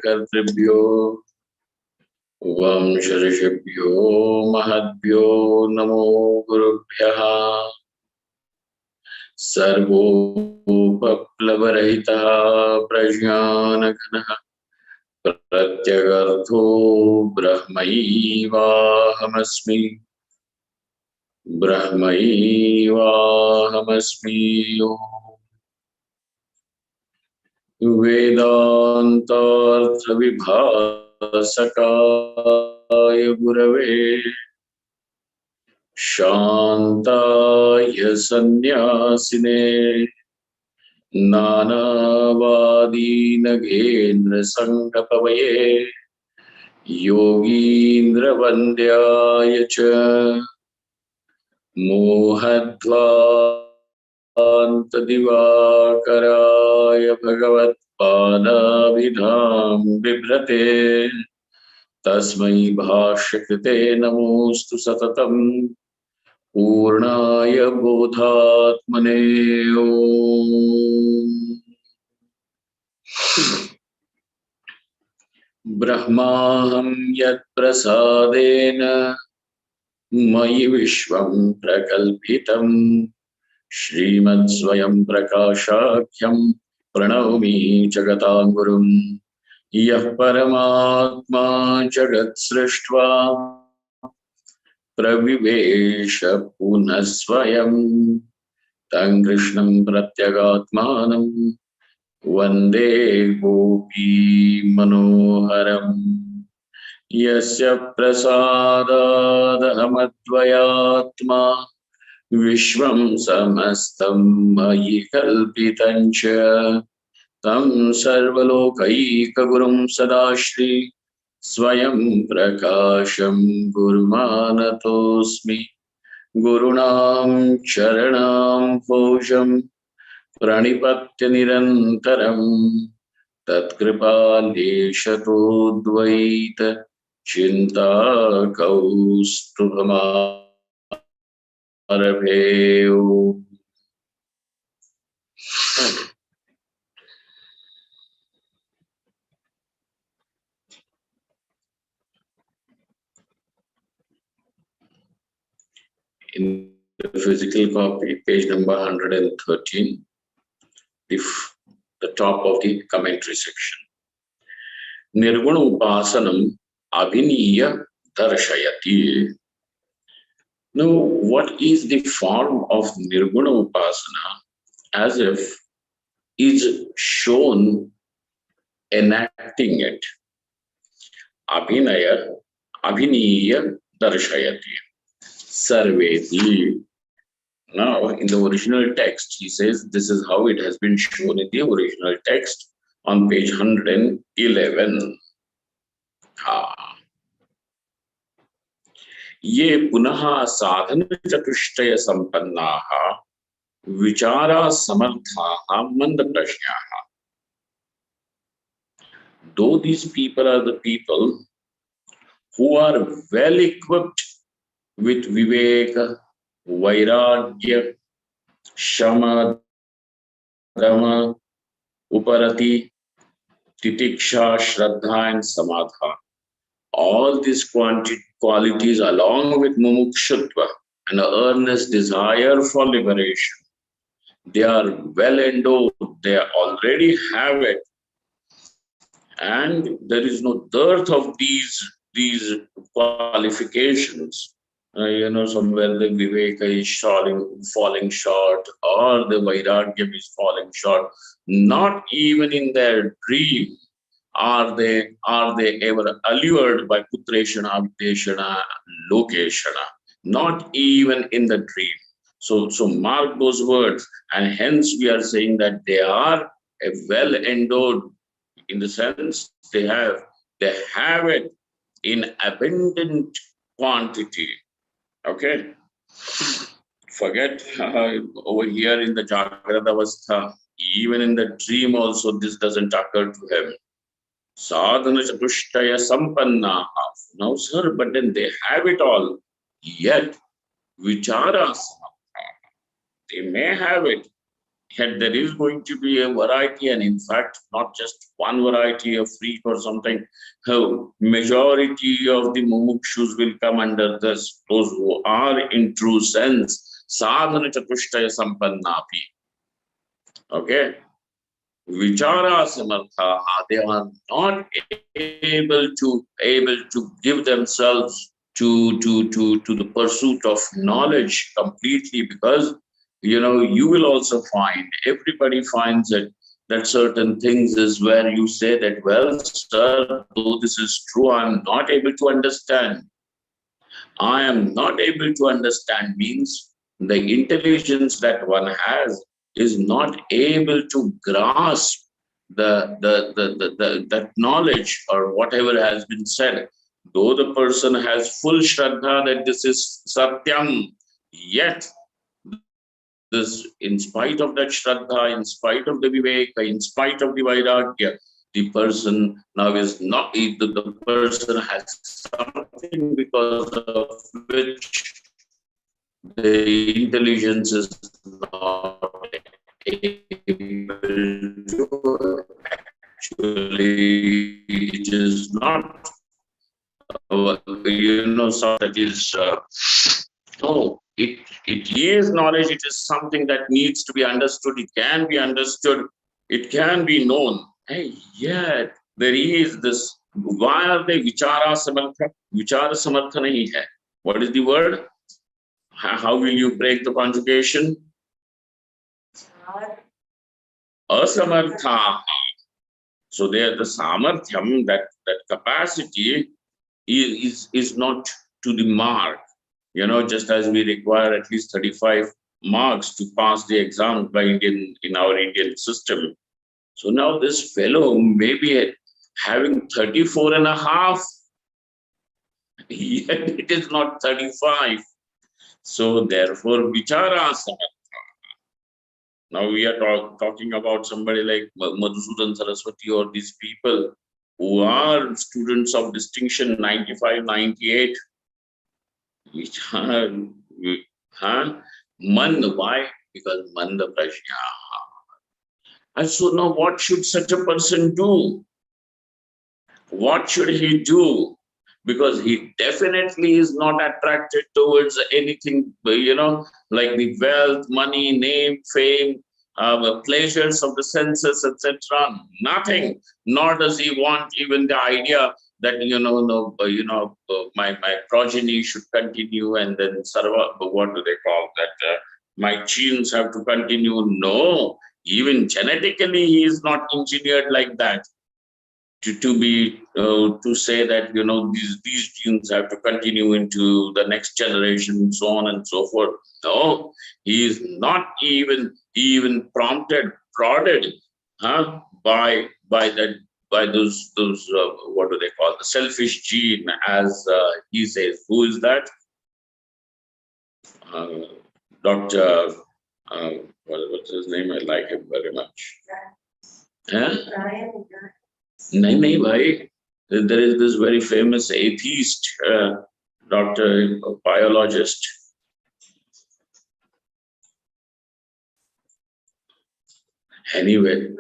कर्तृभ्यो वंश ऋषिभ्यो महद्भ्यो नमो गुरुभ्यः। सर्वोपप्लवरहितः प्रज्ञानघनः प्रत्यगर्थो ब्रह्मैवाहमस्मि ब्रह्मैवाहमस्मि। वेदान्तार्थविभासकाय गुरवे शान्ताय सन्न्यासिने नानावादीनगेन्द्रसङ्गपवये योगीन्द्रवन्द्याय च मोहध्वान्तदिवाकराय भगवत्पादाभिधां बिभ्रते तस्मै भाष्यकृते नमोऽस्तु सततम् पूर्णाय बोधात्मने। ब्रह्माहं यत्प्रसादेन मयि विश्वं प्रकल्पितं श्रीमत्स्वयं प्रकाशाख्यं प्रणौमि जगतां गुरुं। यः परमात्मा जगत्सृष्ट्वा प्रविवेश पुनः स्वयं तं कृष्णं प्रत्यगात्मानं वन्दे गोपी मनोहरम्। यस्य प्रसादादहमद्वयात्मा विश्वं समस्तं मयि कल्पितं च तं सर्वलोकैकगुरुं सदाश्री स्वयं प्रकाशं गुरुमानतोऽस्मि। गुरूणां चरणां भोजं प्रणिपत्य निरन्तरं तत्कृपालेशतोऽद्वैत चिन्ताकौस्तुभमारभेयो। In the physical copy, page number 113, the top of the commentary section. Nirguna upasanam abhiniya darshayati. Now, what is the form of nirguna upasana as if is shown enacting it? Abhiniya darshayati. Sarveti. Now, in the original text, he says this is how it has been shown in the original text on page 111. ये पुनः साधन चतुष्टय संपन्नाः विचारा समर्थाः मंद प्रज्ञाः. Though these people are the people who are well equipped with viveka, vairagya, shama, dama, uparati, titiksha, shraddha and samadha, all these qualities along with mumukshutva and an earnest desire for liberation, they are well endowed, they already have it, and there is no dearth of these qualifications. Somewhere the viveka is falling short, or the vairagya is falling short. Not even in their dream are they ever allured by putreshana, abdeshana, lokeshana. Not even in the dream. So mark those words, and hence we are saying that they are a well endowed, in the sense they have it in abundant quantity. Okay, forget over here in the Jagrata Avastha, even in the dream also this doesn't occur to him. Sadhana chatushtaya sampannaha. Now, sir, but then they have it all, yet vichara samatha. They may have it, Yet there is going to be a variety, and in fact, not just one variety of freak or something. Majority of the mumukshus will come under this, those who are in true sense sadhana chatushtaya sampannapi. Okay, vichara samartha, they are not able to give themselves to the pursuit of knowledge completely, because you will also find, everybody finds it, that certain things is where you say that, well, sir, though this is true, I'm not able to understand. I am not able to understand means the intelligence that one has is not able to grasp that knowledge or whatever has been said. Though the person has full shraddha that this is satyam, yet this, in spite of that shraddha, in spite of the viveka, in spite of the vairagya, the person now is not, the person has something because of which the intelligence is not able to, actually it is not, something that is, no, it is knowledge, it is something that needs to be understood, it can be understood, it can be known. Hey, yet there is this, why are they vichara samartha? Vichara samartha nahi hai. What is the word? How will you break the conjugation? Asamartha. So there, the samarthyam, that capacity is not to the mark. Just as we require at least 35 marks to pass the exam in our Indian system. So now this fellow may be having 34 and a half, yet it is not 35. So therefore, vichara samartha. Now we are talking about somebody like Madhusudan Saraswati, or these people who are students of distinction, 95, 98, which are, man, why? Because manda prajna. And so now what should such a person do? What should he do? Because he definitely is not attracted towards anything, like the wealth, money, name, fame, the pleasures of the senses, etc. Nothing. Nor does he want even the idea that my progeny should continue, and then sarva, what do they call that? My genes have to continue. No, even genetically, he is not engineered like that. To say that these genes have to continue into the next generation, so on and so forth. No, he is not even prodded, by those what do they call, the selfish gene, as he says. Who is that? Dr. What's his name? I like him very much. Nahi, bhai. There is this very famous atheist doctor, biologist. Anyway,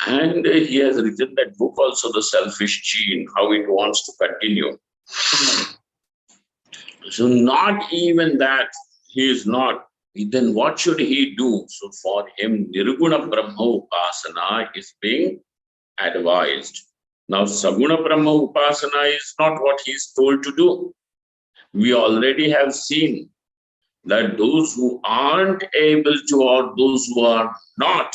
and he has written that book also, The Selfish Gene, how it wants to continue. So not even that, he is not. Then what should he do? So for him, Nirguna Brahma Upasana is being advised. Now, Saguna Brahma Upasana is not what he is told to do. We already have seen that those who aren't able to, or those who are not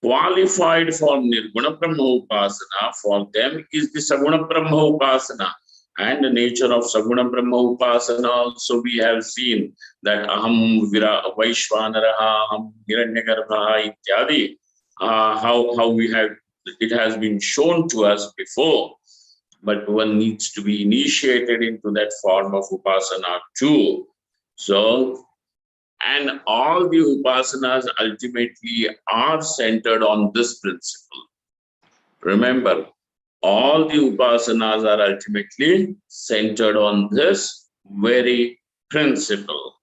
qualified for Nirguna Brahma Upasana, for them is the Saguna Brahma Upasana. And the nature of Saguna Brahma Upasana also we have seen that Aham Vaishvanaraha, Aham Hiranyagarbha ityadi, how we have, it has been shown to us before, but one needs to be initiated into that form of Upasana too. So, and all the Upasanas ultimately are centered on this principle. Remember, all the Upasanas are ultimately centered on this very principle.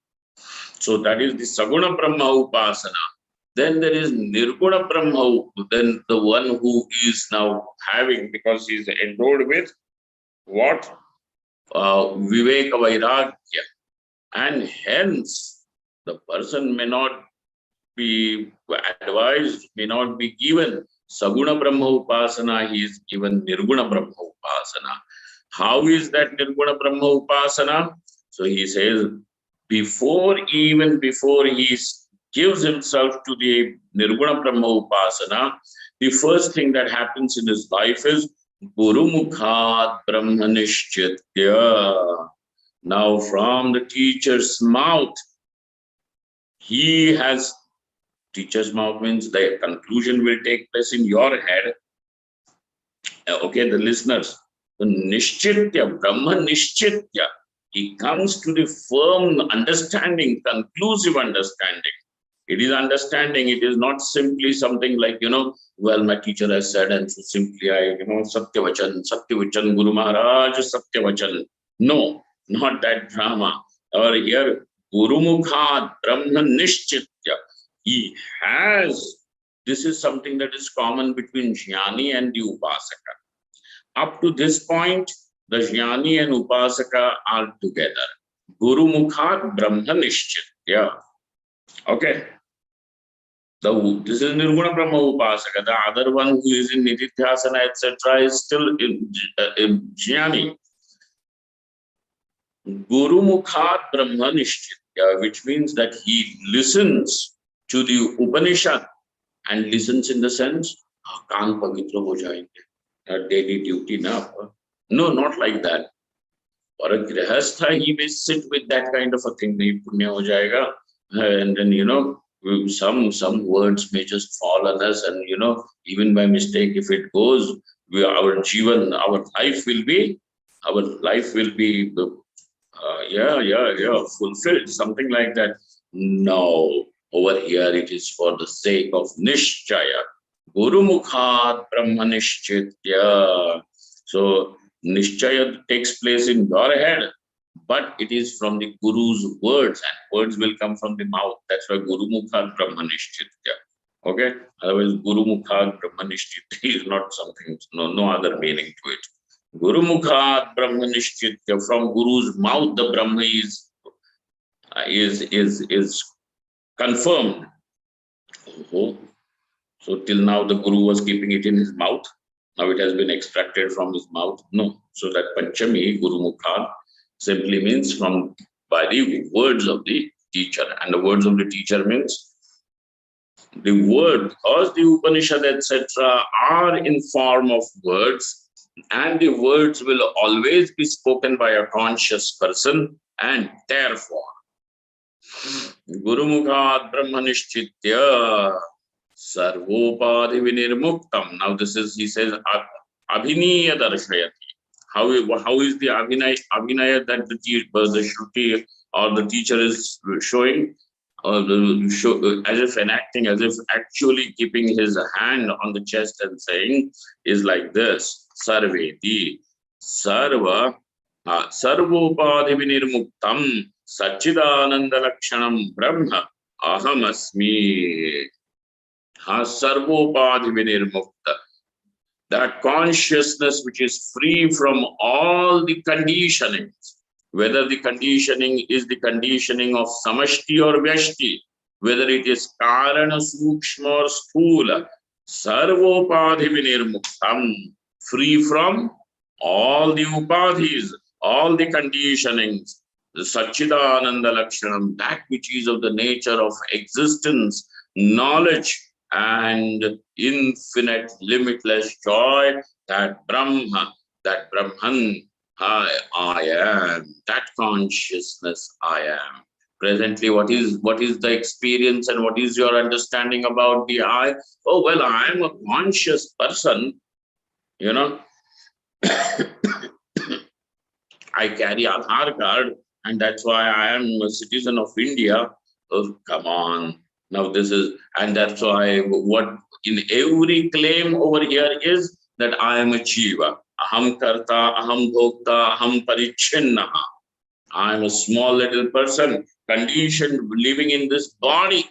So that is the Saguna Brahma Upasana. Then there is Nirguna Brahma, then the one who is now having, because he is endowed with what? Viveka Vairagya. And hence, the person may not be advised, may not be given Saguna Brahma Upasana, he is given Nirguna Brahma Upasana. How is that Nirguna Brahma Upasana? So he says, before he gives himself to the Nirguna Brahma Upasana, the first thing that happens in his life is Guru Mukhat Brahma Nishchitya. Now from the teacher's mouth, he has, teacher's mouth means the conclusion will take place in your head. Okay, the listeners, the Nishchitya, Brahma Nishchitya, he comes to the firm understanding, conclusive understanding. It is understanding, it is not simply something like, well, my teacher has said, and so simply I, Satyavachan, Guru Maharaj, Satyavachan. No, not that drama. Or here, Guru Mukhat, Brahma Nishchitya. He has, this is something that is common between Jnani and the Upasaka. Up to this point, the Jnani and Upasaka are together. Guru Mukhat Brahma Nishchitya. Okay. This is Nirguna Brahma Upasaka. The other one who is in Nididhyasana, etc., is still in Jnani. Guru Mukhat Brahma Nishchitya, which means that he listens to the Upanishad, and listens in the sense, kaan pavitra ho jayenge, daily duty na. No, not like that. For a grihastha, he may sit with that kind of a thing, punya ho jayega, and then some words may just fall on us, and even by mistake, if it goes, our jivan, our life will be fulfilled, something like that. No, over here it is for the sake of Nishchaya. Guru Mukhat Brahma Nishchitya. So Nishchaya takes place in your head, but it is from the Guru's words, and words will come from the mouth. That's why Guru Mukhat Brahma Nishchitya. Okay? Otherwise, Guru Mukhat Brahma Nishchitya is not something, no other meaning to it. Guru Mukhat Brahma Nishchitya. From Guru's mouth, the Brahma is confirmed. So till now the Guru was keeping it in his mouth. Now it has been extracted from his mouth. No. So that Panchami, Guru Mukhat, simply means from by the words of the teacher. And the words of the teacher means the word, because the Upanishad, etc., are in form of words, and the words will always be spoken by a conscious person, and therefore Guru Mukhat Brahma Nishchitya Sarvopadhi Vinirmuktam. Now this is, he says, Abhinaya Darshayati. How is the Abhinaya that the Shruti or the teacher is showing? As if enacting, as if actually keeping his hand on the chest and saying, is like this: Sarveti Sarva Sarvopadhi Vinirmuktam Sachidananda Lakshanam Brahma Ahamasmi. Sarvopadhi Vinirmukta. That consciousness which is free from all the conditionings, whether the conditioning is the conditioning of samashti or vyashti, whether it is karana, sukshma or sthula, sarvopadhi vinirmuktam, free from all the upadhis, all the conditionings, the Sachidananda Lakshanam, that which is of the nature of existence, knowledge, and infinite, limitless joy, that Brahma, that Brahman, I am, that consciousness I am. Presently, what is the experience and what is your understanding about the I? Oh, well, I am a conscious person, I carry Aadhaar card, and that's why I am a citizen of India. Oh, come on. Now this is, and that's why what in every claim over here is that I am a Jiva. Aham karta, aham bhokta, aham parichinnaha. I am a small little person, conditioned, living in this body,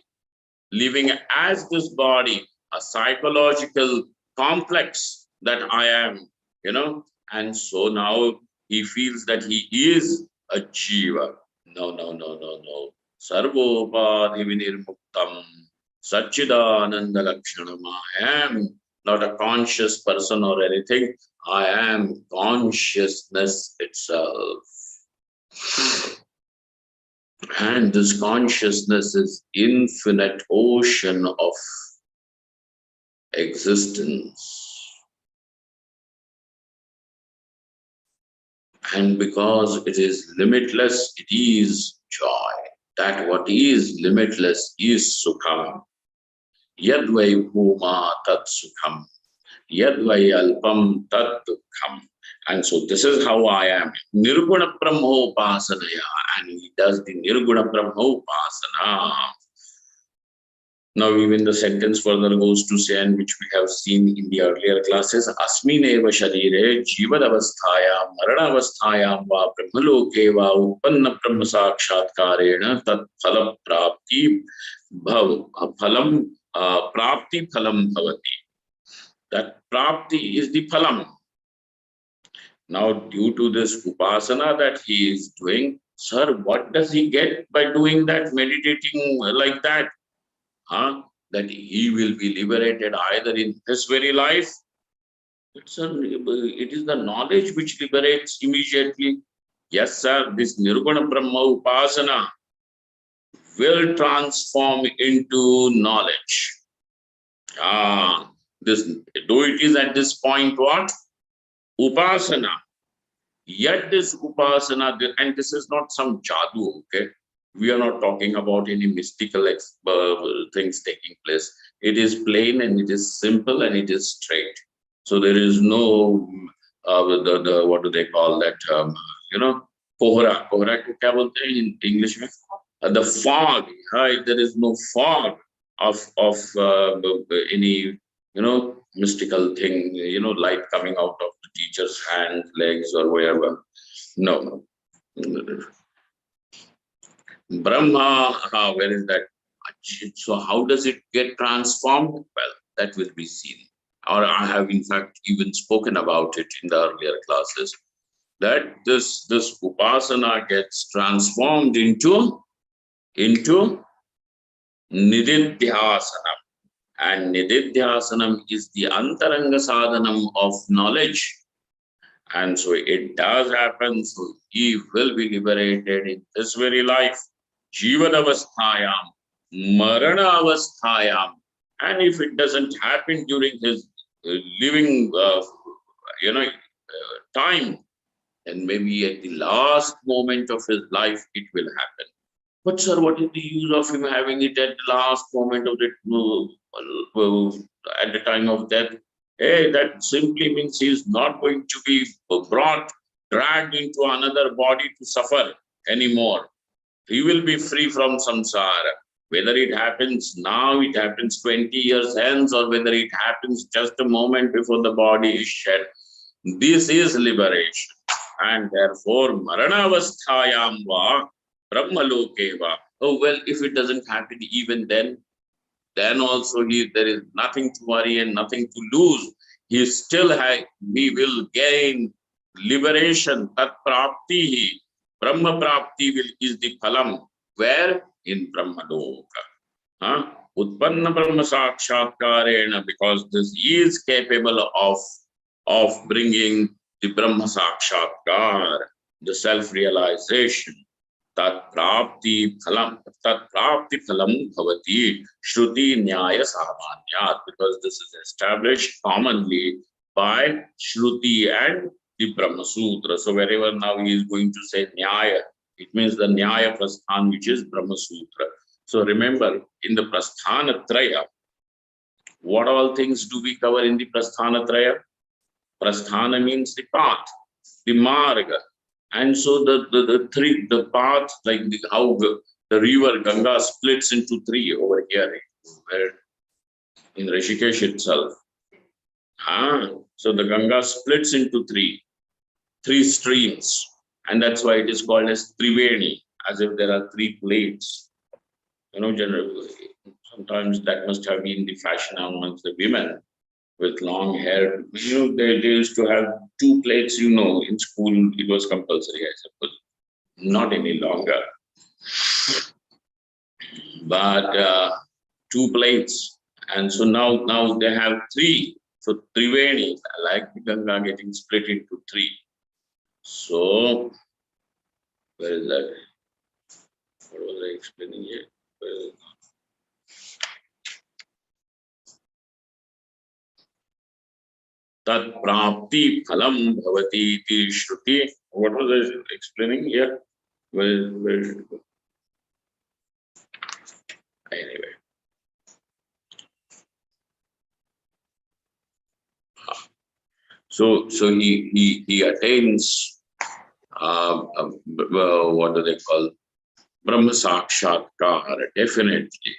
living as this body, a psychological complex that I am, and so now he feels that he is a jiva. No, no, no, no, no. Sarvopadhi vinirmuktam Satchidananda Lakshanam. I am not a conscious person or anything. I am consciousness itself. And this consciousness is infinite ocean of existence. And because it is limitless, it is joy. That what is limitless is sukham. Yadvai bhuma tat sukham. Yadvai alpam tat dukham. And so this is how I am. Nirguna brahmopasanaya. And he does the nirguna brahmopasana. Now even the sentence further goes to say, and which we have seen in the earlier classes, Asmineva Sharire Jivad Avasthaya Marana Avasthaya Va Brahmaloke Va Uppanna Brahma Sakshatkarena Tat Phala Prapti Bhav Phalam Prapti Phalam Bhavati. That Prapti is the Phalam. Now due to this Upasana that he is doing, sir, what does he get by doing that, meditating like that? That he will be liberated either in this very life. It is the knowledge which liberates immediately. Yes, sir, this Nirguna Brahma Upasana will transform into knowledge. Though it is at this point what? Upasana. Yet this Upasana, and this is not some jadoo, okay? We are not talking about any mystical things taking place. It is plain and it is simple and it is straight. So there is no what do they call that? Kohra. Kohra ko kya bolte hain in English mein? The fog. Right? There is no fog of any mystical thing. Light coming out of the teacher's hand, legs, or wherever. No. Brahma, where is that? So how does it get transformed? Well, that will be seen. Or I have in fact even spoken about it in the earlier classes, that this upasana gets transformed into nididhyasanam. And nididhyasanam is the antaranga sadhanam of knowledge. And so it does happen. So he will be liberated in this very life. Jivadavasthayam, Maranavasthayam. And if it doesn't happen during his living, time, then maybe at the last moment of his life, it will happen. But sir, what is the use of him having it at the last moment of it, at the time of death? Hey, that simply means he is not going to be dragged into another body to suffer anymore. He will be free from samsara. Whether it happens now, it happens 20 years hence, or whether it happens just a moment before the body is shed. This is liberation. And therefore, Maranavasthayam va Brahmaloke va. Oh, well, if it doesn't happen even then also there is nothing to worry and nothing to lose. He will gain liberation. Tat prapti, Brahma prapti is the phalam. Where? In Brahmaloka. Utpanna Brahma Sakshatkarena, because this is capable of bringing the Brahma Sakshatkar, the self-realization. Tat prapti phalam bhavati shruti nyaya samanyat, because this is established commonly by shruti and the Brahma Sutra. So wherever now he is going to say nyaya, it means the nyaya prasthan, which is Brahma Sutra. So remember, in the prasthana traya, what all things do we cover in the prasthana traya? Prasthana means the path, the marga. And so the path, like how the river Ganga splits into three over here, where in Rishikesh itself. So the Ganga splits into three streams. And that's why it is called as Triveni, as if there are three plates. Generally, sometimes that must have been the fashion amongst the women with long hair. They used to have two plates, in school it was compulsory, I suppose. Not any longer. But two plates. And so now they have three. So Triveni, like the Ganga getting split into three. So, where is that? What was I explaining here? Tat prapti phalam bhavati iti shruti. What was I explaining here? Where anyway. So he attains what do they call Brahma Sakshatkar, definitely,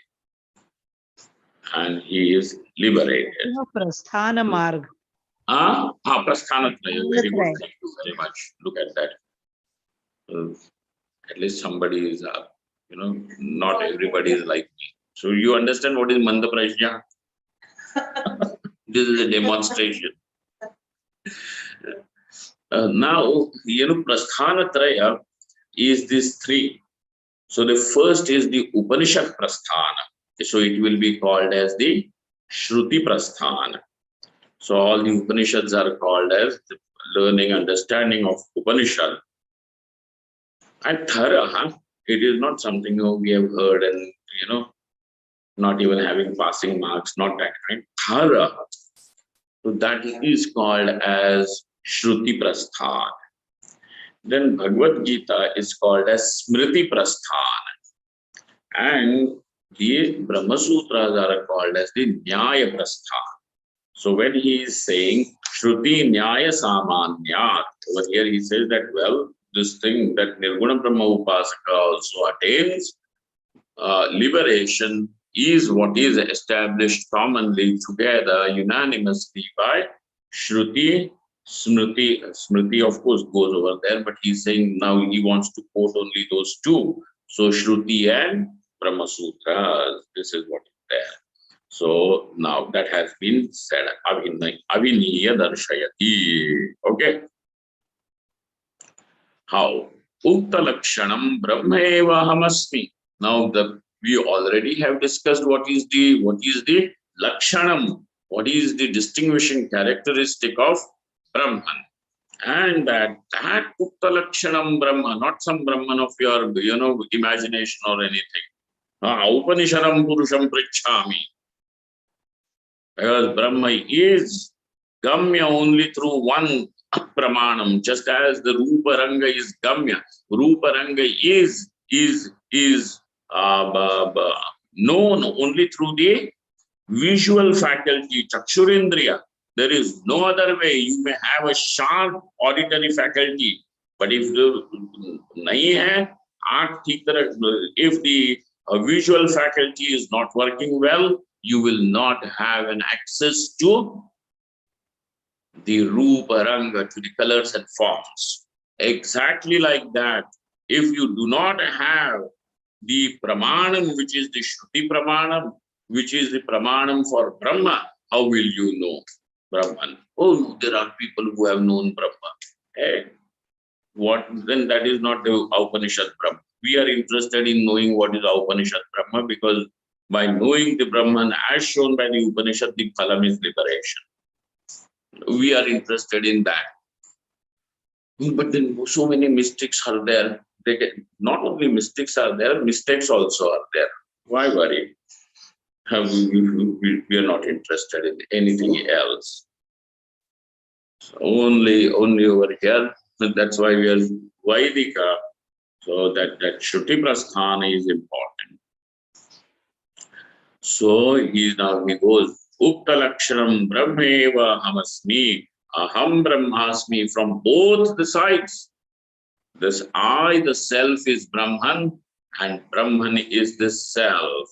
and he is liberated. Prasthana Marg. Prasthana Traya, very good. Thank you very much. Look at that. At least somebody is, not everybody is like me. So you understand what is Manda Prajna? This is a demonstration. Now, Prasthana Traya is these three. So the first is the Upanishad Prasthana. So it will be called as the Shruti Prasthana. So all the Upanishads are called as the learning, understanding of Upanishad. And Thara, it is not something we have heard and, not even having passing marks, not that kind. Thara, so that is called as Shruti Prasthana. Then Bhagavad Gita is called as Smriti Prasthana. And the Brahma Sutras are called as the Nyaya Prasthana. So when he is saying Shruti Nyaya Samanyat, over here he says that, well, this thing that Nirguna Brahma Upasaka also attains liberation is what is established commonly together, unanimously by Shruti. Smriti of course goes over there, but he's saying now he wants to quote only those two. So Shruti and Brahma Sutras, this is what is there. So now that has been said. Aviniya darshayati. Okay. How? Ukta lakshanam brahmaeva hamasmi. Now we already have discussed what is the lakshanam, what is the distinguishing characteristic of Brahman, and that Ukta lakshanam Brahma, not some Brahman of your imagination or anything. Upanishadam purusham prichhami. Because Brahma is Gamya only through one pramanam, just as the Rupa Ranga is Gamya. Rupa Ranga is known only through the visual faculty, Chakshurindriya. There is no other way. You may have a sharp auditory faculty, but if the visual faculty is not working well, you will not have an access to the Rupa Ranga, to the colors and forms. Exactly like that, if you do not have the Pramanam, which is the Shruti Pramanam, which is the Pramanam for Brahma, how will you know Brahman? Oh, there are people who have known Brahma. Hey, what then? That is not the Upanishad Brahma. We are interested in knowing what is Upanishad Brahma, because by knowing the Brahman as shown by the Upanishad, the phalam is liberation. We are interested in that. But then so many mystics are there. Not only mystics are there, mistakes also are there. Why worry? We are not interested in anything else. So only over here. That's why we are Vaidika. So that Shruti Prasthana is important. So he goes, Ukta Lakshanam Brahmeva Hamasmi, Aham Brahmasmi, from both the sides. This I, the self, is Brahman, and Brahman is the self.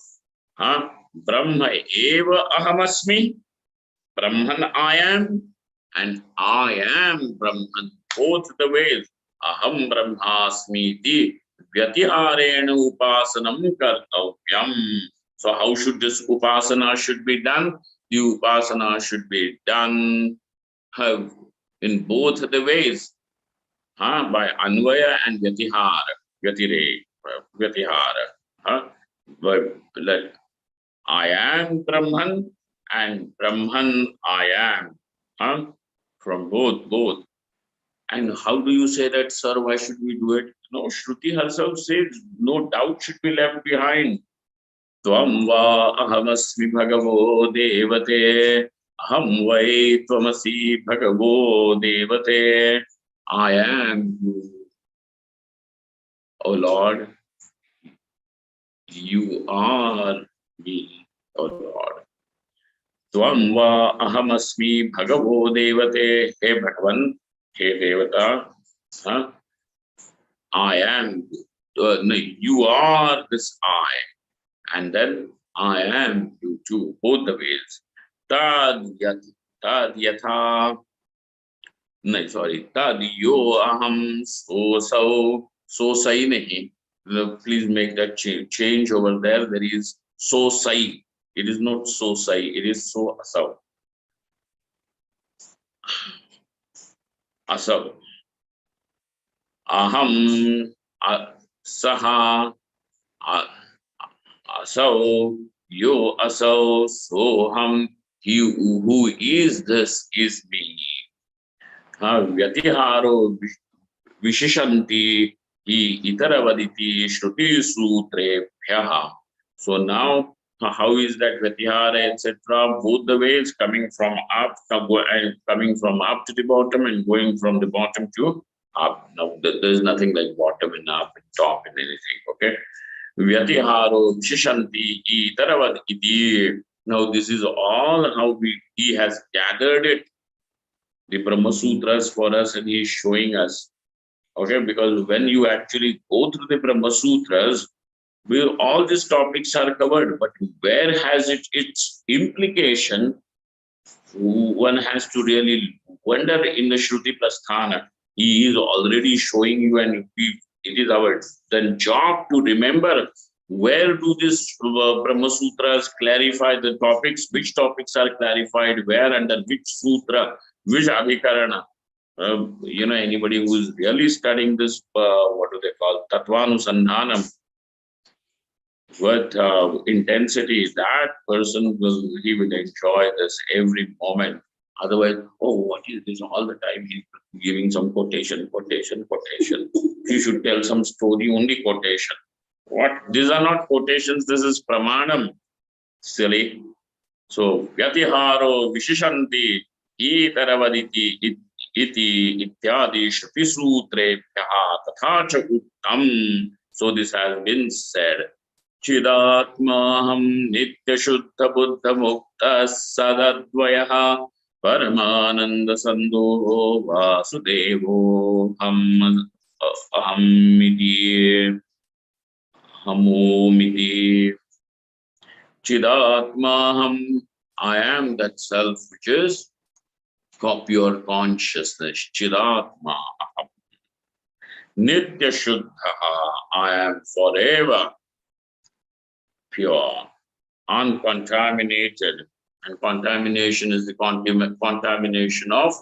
Brahma eva ahamasmi, Brahman I am, and I am Brahman. Both the ways. aham brahmasmi iti vyatiharena upasanam kartavyam. So how should this upasana should be done? The upasana should be done in both the ways, by anvaya and vyatihara, vyatihara. Like I am Brahman and Brahman I am. From both. And how do you say that, sir? Why should we do it? No, Shruti herself says no doubt should be left behind. Tvam va ahamasmi bhagavo devate. Aham vai tvamasi bhagavo devate. I am you. O Lord, you are me, O Lord. Tvam va ahamasmi bhagavo devate. Hey Bhagavan, hey Devata, I am. No, you are this I, and then I am you too. Both the ways. Tad yatha. No, sorry. Tad yo aham so sai nahi. Please make that change over there. There is so sai. It is not so sai. It is so asav. Asav. Aham saha asau yo asau soham. He who is this is me. Vyatiharo vishishanti hi itaravaditi shruti sutrebhyaha. So now, how is that vyatihara, etc.? Both the ways, coming from up to the bottom and going from the bottom to up. Now, there is nothing like bottom and up and top and anything. Okay. Vyatiharo vishishanti hi itaravaditi. Now, this is all how he has gathered it, the Brahma Sutras for us, and he is showing us. Okay, because when you actually go through the Brahma Sutras, all these topics are covered, but where has its implication? One has to really wonder in the Shruti Prasthana. He is already showing you, and it is our job to remember where do these Brahma Sutras clarify the topics, which topics are clarified, where, under which sutra, which adhikarana. Anybody who is really studying this, what do they call, Tattvanusandhanam, with intensity, that person will enjoy this every moment. Otherwise, oh, what is this all the time? He's giving some quotation. You should tell some story, only quotation. What? These are not quotations, this is pramanam. Silly. So, vyatiharo vishishanti itaravaditi iti ityadi shruti sutrebhyaha tatha cha uttam. So this has been said. Chidatmaham nitya shuddha buddha mukta sadadvayaha paramananda sandho vasudevo ahamiti hamomiti. Chidatmaham, I am that self which is pure consciousness. Chidatmaham. Nitya shuddha, I am forever pure, uncontaminated. And contamination is the contamination of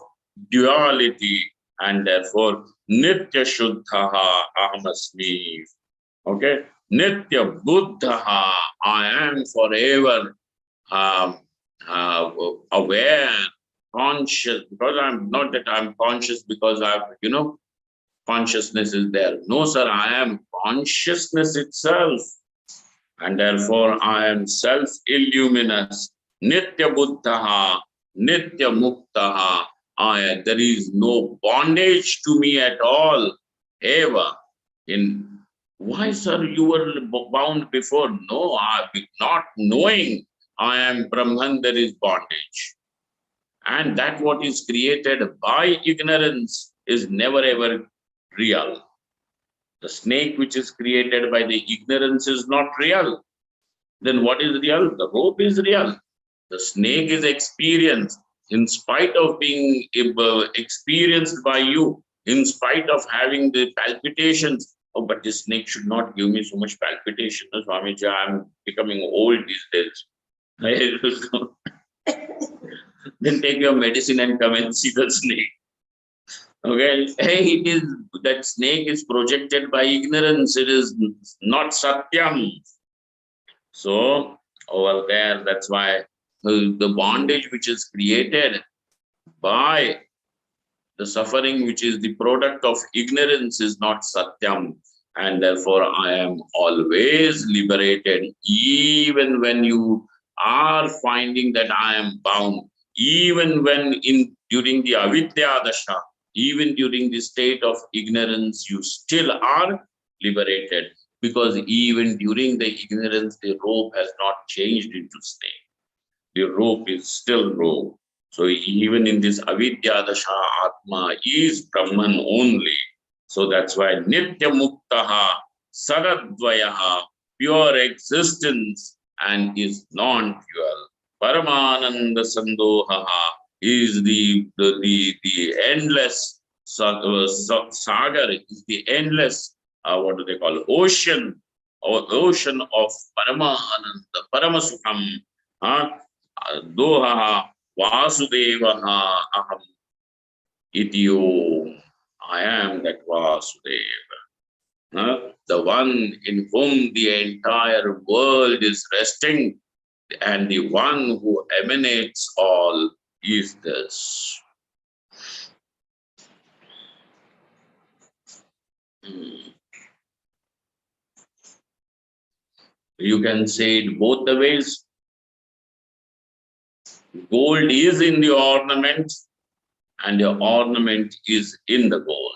duality. And therefore, Nitya shuddha ahamasmi. Okay? Nitya buddha, I am forever aware, conscious, because I'm not that I'm conscious because consciousness is there. No, sir, I am consciousness itself. And therefore, I am self-illuminous. Nitya buddha, nitya muktaha. There is no bondage to me at all, ever. Why, sir, you were bound before? No, not knowing I am Brahman, there is bondage. And that what is created by ignorance is never ever real. The snake which is created by the ignorance is not real. Then what is real? The rope is real. The snake is experienced. In spite of being experienced by you, in spite of having the palpitations. Oh, but this snake should not give me so much palpitation. No, Swamiji, I'm becoming old these days. Then take your medicine and come and see the snake. Okay, hey, it is that snake is projected by ignorance. It is not satyam. So over there, that's why the bondage which is created by the suffering which is the product of ignorance is not satyam, and therefore I am always liberated, even when you are finding that I am bound, even when during the avidya dasha, even during the state of ignorance, you still are liberated, because even during the ignorance, the rope has not changed into snake. The rope is still rope. So even in this avidya dasha, Atma is Brahman only. So that's why Nitya Muktaha, Saradvayaha, pure existence and is non-dual. Paramananda Sandohaha is the endless sagar, is the endless, what do they call, ocean, or ocean of Paramananda, Paramasukham. Doha Vasudevaha Aham Ityo. I am that Vasudeva. The one in whom the entire world is resting, and the one who emanates all is this. You can say it both the ways. Gold is in the ornament, and the ornament is in the gold.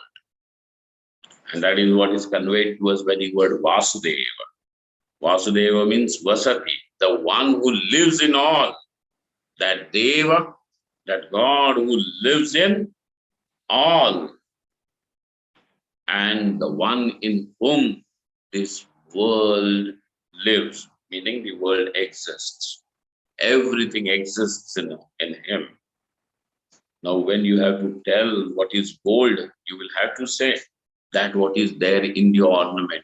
And that is what is conveyed to us by the word Vasudeva. Vasudeva means Vasati, the one who lives in all. That Deva, that God who lives in all. And the one in whom this world lives, meaning the world exists. Everything exists in him. Now, when you have to tell what is gold, you will have to say that what is there in the ornament.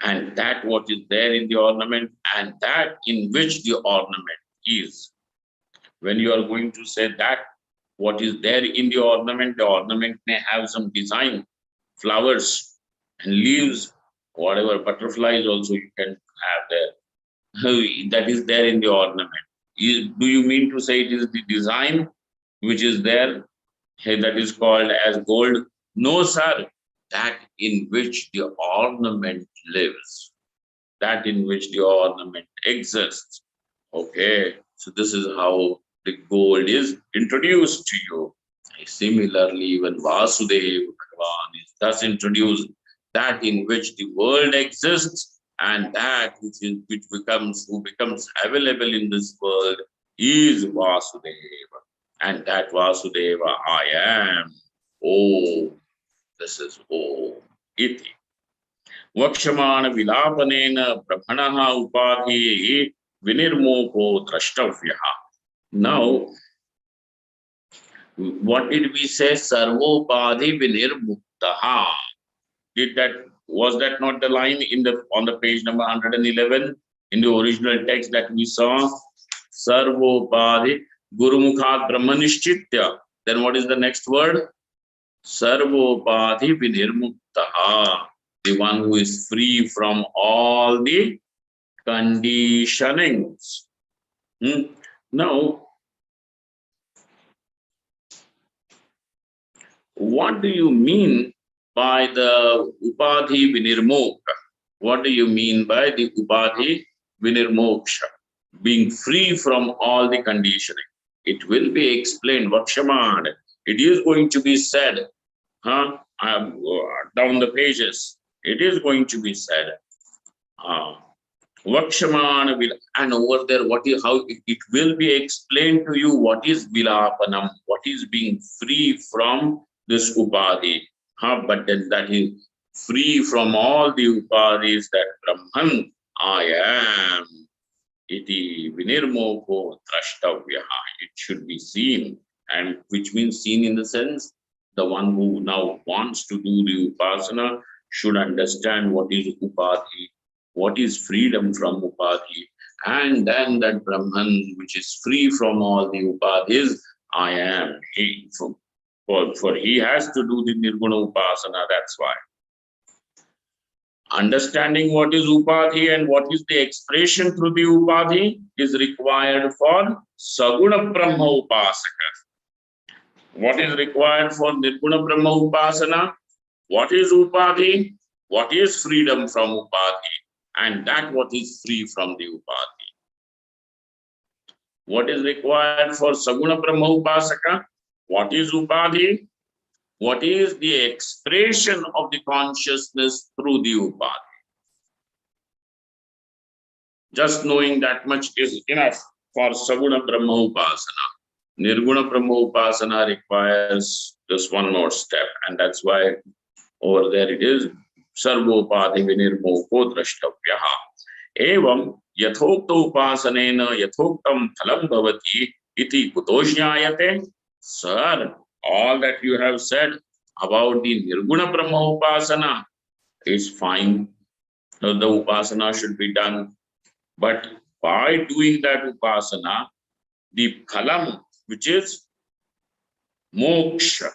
And that what is there in the ornament, and that in which the ornament is. When you are going to say that what is there in the ornament may have some design, flowers and leaves, whatever, butterflies also you can have there. That is there in the ornament. Do you mean to say it is the design which is there, that is called as gold? No, sir. That in which the ornament lives, that in which the ornament exists. Okay, so this is how the gold is introduced to you. Similarly, even Vasudeva Bhagavan is thus introduced, that in which the world exists, and that who becomes available in this world is Vasudeva. And that Vasudeva I am. Oh, this is Om Iti. Vakshamana Vilapanena Brahmanaha Upadhi Vinirmoko Drashtavyaha. Now, what did we say? Sarvopadhi Vinirmuktaha. Was that not the line on the page number 111 in the original text that we saw? Sarvopadhi Gurumukhat Brahmanishchitya. Then what is the next word? Sarvopadhi Vinirmuktaha. The one who is free from all the conditionings. Now, what do you mean by the Upadhi Vinirmoksha? What do you mean by the Upadhi Vinirmoksha? Being free from all the conditioning. It will be explained. Vakshaman. It is going to be said. Down the pages. It is going to be said. Vakshamana will, and over there, how it will be explained to you what is Vilapanam, what is being free from this Upadhi. But then that is free from all the Upadhis, that Brahman I am. Iti Vinirmoko Drashtavyaha. It should be seen and which means seen in the sense the one who now wants to do the upasana should understand what is upadhi, what is freedom from upadhi, and then that Brahman which is free from all the upadhis, I am he. For he has to do the nirguna upasana, that's why. Understanding what is upadhi and what is the expression through the upadhi is required for saguna brahma upasaka. What is required for nirguna brahma upasana? What is upadhi? What is freedom from upadhi? And that what is free from the upadhi. What is required for saguna brahma upasaka? What is upadhi? What is the expression of the consciousness through the upadhi? Just knowing that much is enough for saguna brahma upasana. Nirguna brahma upasana requires just one more step, and that's why over there it is sarvopadhi vinirmoko drashtavyaha. Evam yathokta upasanena yathoktam phalam bhavati iti kutoshnyayate. Sir, all that you have said about the nirguna brahma upasana is fine. The upasana should be done. But by doing that upasana, the phalam, which is moksha,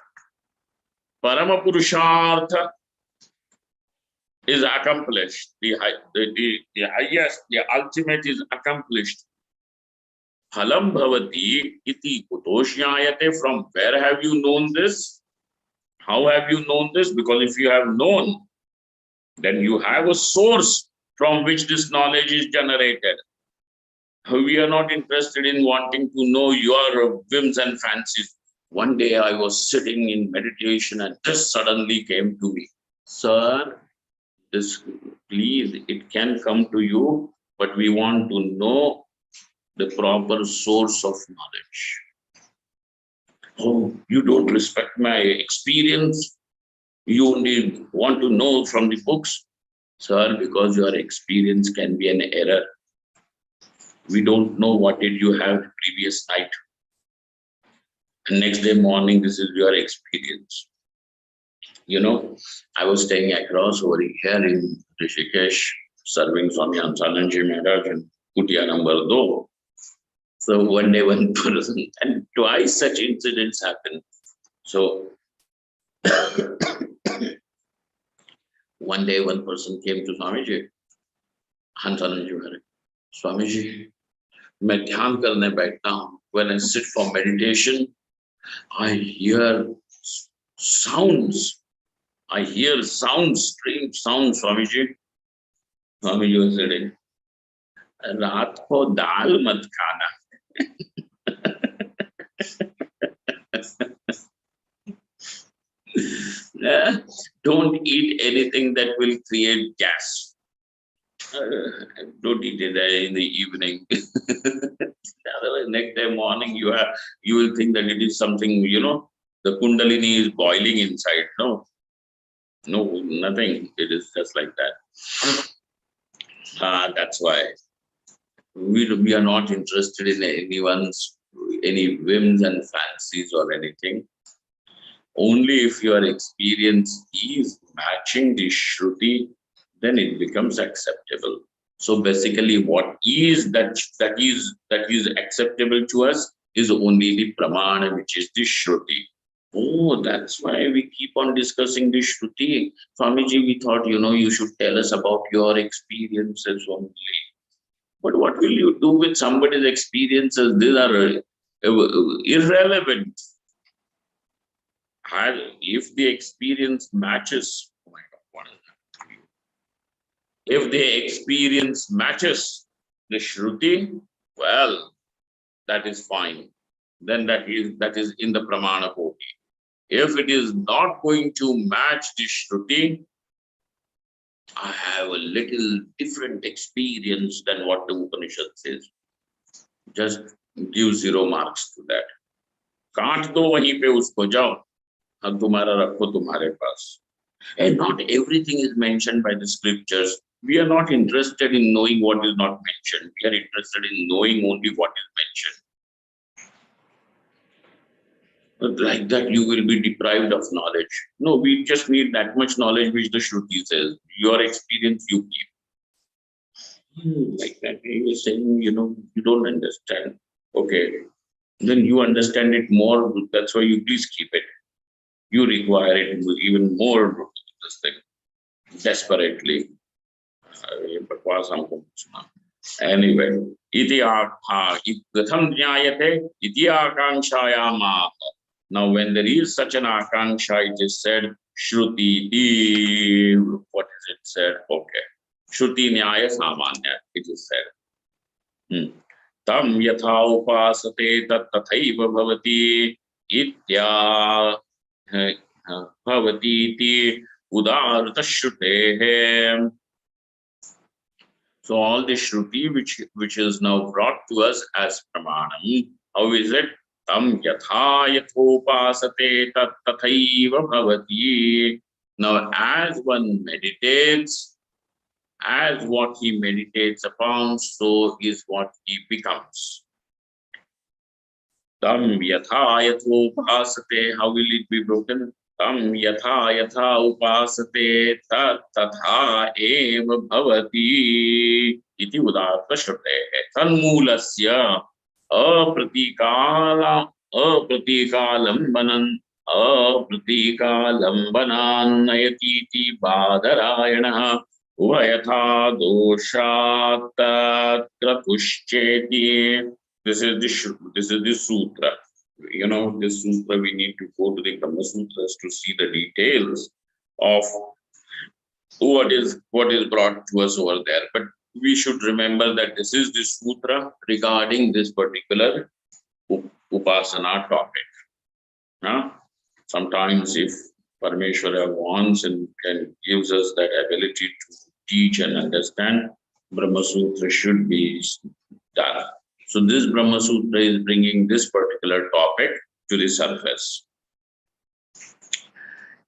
parama purushartha, is accomplished. The highest, the ultimate is accomplished. Phalam bhavati iti kutoshnyayate. From where have you known this? How have you known this? Because if you have known, then you have a source from which this knowledge is generated. We are not interested in wanting to know your whims and fancies. One day I was sitting in meditation and this suddenly came to me. Sir, this, please, it can come to you, but we want to know the proper source of knowledge. Oh, you don't respect my experience. You only want to know from the books. Sir, because your experience can be an error. We don't know what did you have the previous night. And next day morning, this is your experience. You know, I was staying across over here in Rishikesh, serving Swami Ansananji Maharaj in Kutia number 2. So one day one person, and twice such incidents happened. So one day one person came to Swamiji, Ansananji Maharaj. Swamiji, मैं ध्यान करने बैठता हूँ. When I sit for meditation, I hear sounds. I hear sounds, strange sounds, Swamiji. Swamiji was saying, रात को दाल मत खाना. Don't eat anything that will create gas. Don't eat it in the evening. Otherwise, next day morning you will think that it is something, the kundalini is boiling inside. No, nothing. It is just like that. That's why we are not interested in any whims and fancies or anything. Only if your experience is matching the Shruti, then it becomes acceptable. So basically, what is that is acceptable to us is only the Pramana, which is the Shruti. Oh, that's why we keep on discussing the Shruti. Swamiji, we thought, you should tell us about your experiences only. But what will you do with somebody's experiences? These are irrelevant. If the experience matches, oh my God, what is that? If the experience matches the Shruti, well, that is fine. Then that is in the Pramana Koti. If it is not going to match the Shruti, I have a little different experience than what the Upanishad says. Just give 0 marks to that. काट दो वहीं पे उसको जाओ, हम तुम्हारा रखो तुम्हारे पास. And not everything is mentioned by the scriptures. We are not interested in knowing what is not mentioned. We are interested in knowing only what is mentioned. Like that, you will be deprived of knowledge. No, we just need that much knowledge which the Shruti says. Your experience you keep. Like that. He was saying, you don't understand. Okay, then you understand it more. That's why you please keep it. You require it even more, this thing, desperately. Anyway, iti katham jnayate iti akankshayaah. Now, when there is such an akanksha, it is said, Shruti, what is it said? Okay. Shruti Nyaya Samanya, it is said. Tam yatha upasate tat tathaiva bhavati itya bhavati iti udarta shrutehe. So all the Shruti which is now brought to us as Pramanam, how is it? Tam yatha yathopasate tat tathaiva bhavati. Now, as one meditates, as what he meditates upon, so is what he becomes. Tam yatha yathopasate, how will it be broken? Tam yatha upasate tat tatha eva bhavati iti udatta shrutehe. Tanmulasya apratikālambanan nayatiti bādharāyanah uvayatha doshat tatra pushcheti. This is the sutra. This sutra, we need to go to the Brahma Sutras to see the details of what is brought to us over there. But we should remember that this is the sutra regarding this particular upasana topic. Sometimes if Parmeshwara wants and gives us that ability to teach and understand, Brahma Sutra should be done. So this Brahma Sutra is bringing this particular topic to the surface.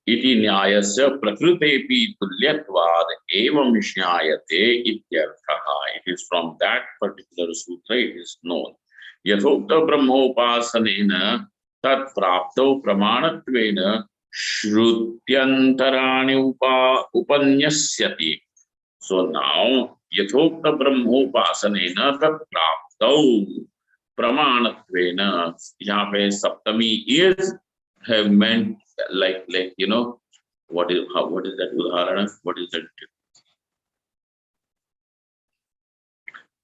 Iti nyayasya prakrutepi tulyatvad evam shnayate ityarthaha. It is from that particular sutra it is known. Yathokta brahmopasanena tat prapto pramanatvena shrutyantarani upanyasyati. So now, yathokta brahmopasanena tat prapto pramanatvena. Yahan pe saptami is have meant like what is that udharana? What is that?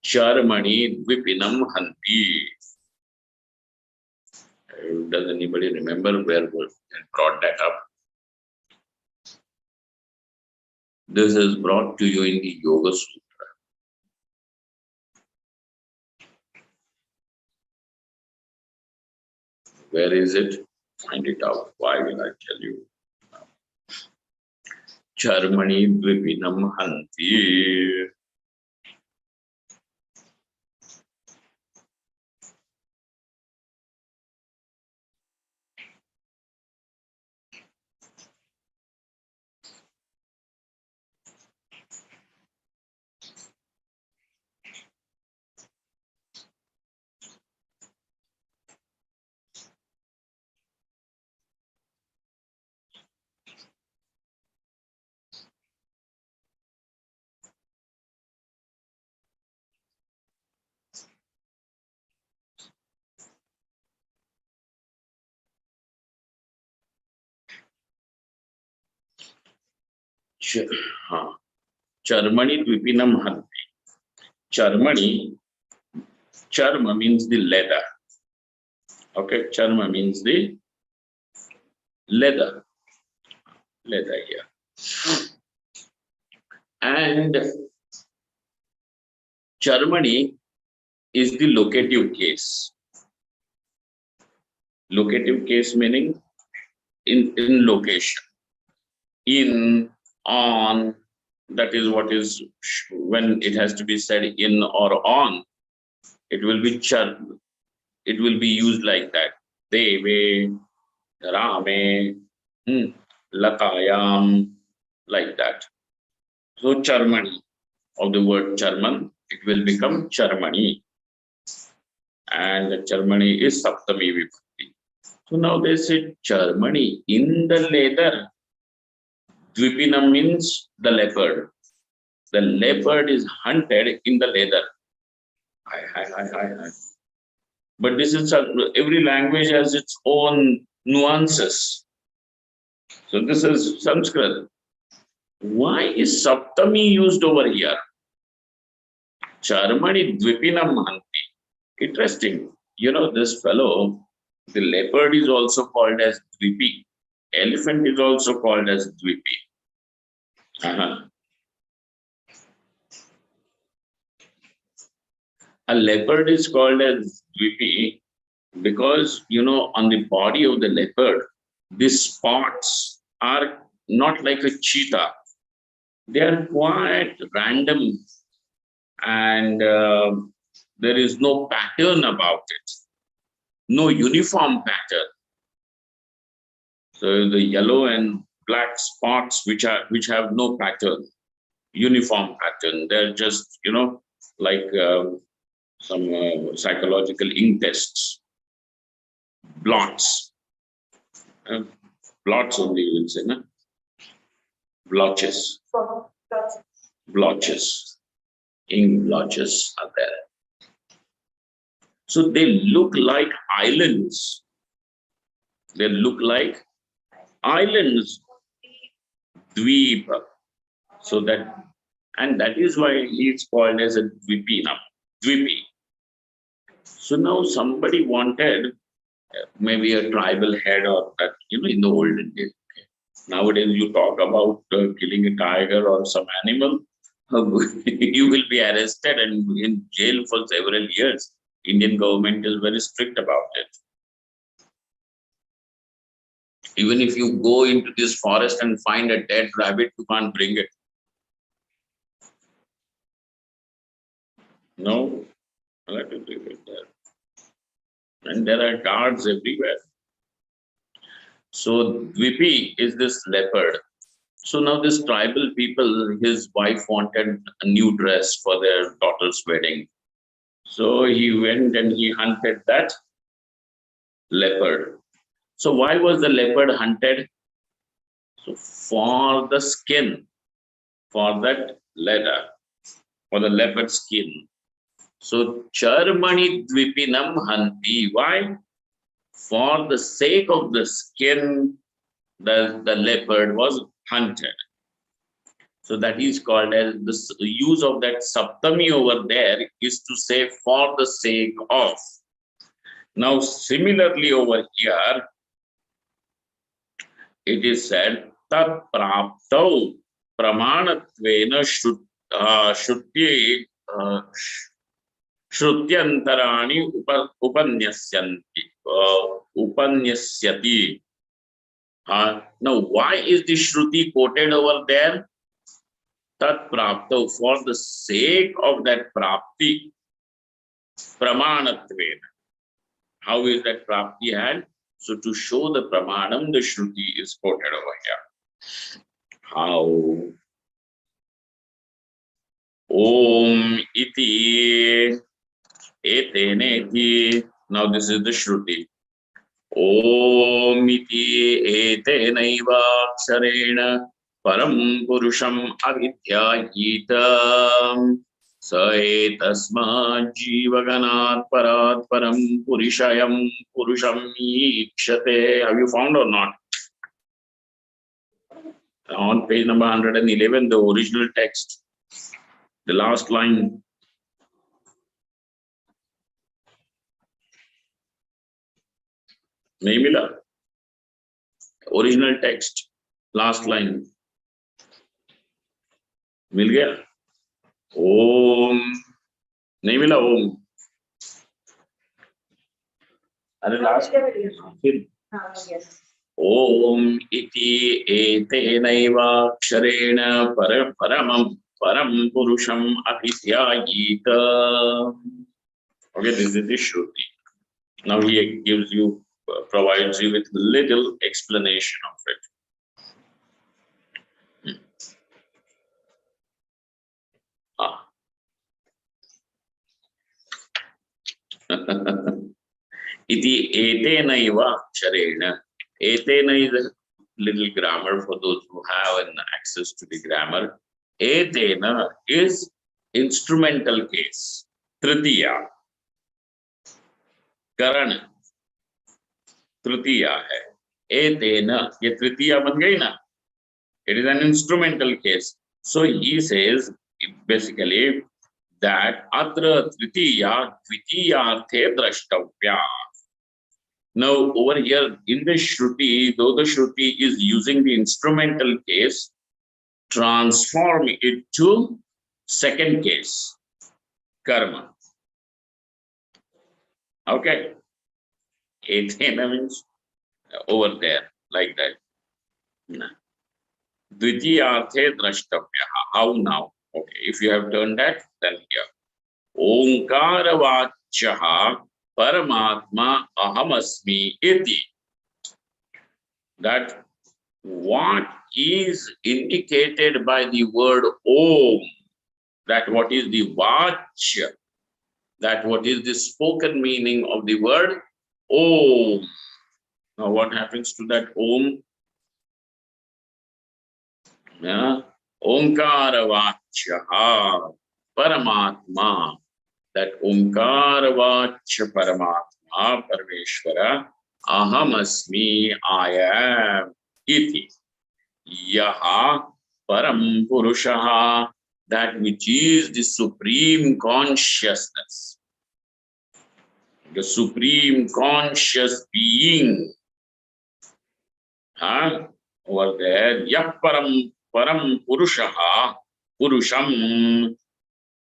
Charmani vipinam hanti. Does anybody remember where we brought that up? This is brought to you in the Yoga Sutra. Where is it? Find it out. Why will I tell you? Charmani vipinam hanti. Charmani vipinam hanti. Charmani, charma means the leather. Okay, charma means the leather. Leather here. And Charmani is the locative case. Locative case meaning in location. In, on, that is what is when it has to be said in or on, it will be it will be used like that. Deve, Rame, Latayam, like that. So Charmani, of the word Charman, it will become Charmani. And the Charmani is Saptami Vibhakti. So now they said Germany in the leather. Dvipinam means the leopard. The leopard is hunted in the leather. Hi. But this is every language has its own nuances. So this is Sanskrit. Why is Saptami used over here? Charmani Dvipinam Hanti. Interesting. You know, this fellow, the leopard is also called as Dvipi. Elephant is also called as Dvipi. A leopard is called as Dvipi because, you know, on the body of the leopard, these spots are not like a cheetah. They are quite random and there is no pattern about it, no uniform pattern. So the yellow and black spots which have no pattern, uniform pattern, they're just, you know, like some psychological ink tests, blots, blots only you will say, no? Blotches, blotches, ink blotches are there. So they look like islands. They look like islands, dweep. So that, and that is why he is called as a dvipinam, dvipi. So now somebody wanted maybe a tribal head or that, you know, in the olden days. Nowadays, you talk about killing a tiger or some animal, you will be arrested and in jail for several years. Indian government is very strict about it. Even if you go into this forest and find a dead rabbit, you can't bring it. No, let it leave it there. And there are guards everywhere. So Dvipi is this leopard. So now this tribal people, his wife wanted a new dress for their daughter's wedding. So he went and he hunted that leopard. So why was the leopard hunted? So for the skin, for that leather, for the leopard skin. So Charmani Dvipinam Hanti. Why? For the sake of the skin, the leopard was hunted. So that is called as the use of that saptami over there is to say for the sake of. Now similarly over here, it is said tat praptau pramanatvena shruti shrutyantarani upanyasyati. Now why is the shruti quoted over there? Tat praptau, for the sake of that prapti, pramanatvena. How is that prapti had? So to show the pramanam, the shruti is quoted over here. How? Om iti eteneti. Now this is the shruti. Om iti etenaiva aksharena param purusham avidhyayitam sae tasma jivaganat parat param purushayam purusham ikshate. Have you found or not? On page number 111, the original text, the last line. नहीं मिला? Original text, last line. मिल गया? ओम नहीं मिला ओम? अरे last फिर ओम इति एतेनैवाक्षरेण परम पुरुषम अभिध्यायेत. Okay, this is the Shruti. Now he gives you, provides you with little explanation of it. iti etena iva aksharena. Etena is a little grammar for those who have an access to the grammar. Etena is instrumental case. Tritiya. Karan. Tritiya hai. Etena. Ye tritiya ban gayi na. It is an instrumental case. So he says basically that atra tritiya dvitiyarthe drashtavya. Now over here in the Shruti, though the Shruti is using the instrumental case, transform it to second case, karma. Okay. Etena means over there, like that. Dvitiyarthe drashtavya. How now? Okay, if you have done that, then here. Omkaravachaha Paramatma Ahamasmi iti. That what is indicated by the word Om, that what is the Vachya, that what is the spoken meaning of the word Om. Now what happens to that Om? Omkaravachaha Paramatma. That Omkaravacha Paramatma Parmeshwara Ahamasmi I am iti. Yaha Param Purushaha, that which is the supreme consciousness, the supreme conscious being. Over there, Yah Param Purushaha, Purusham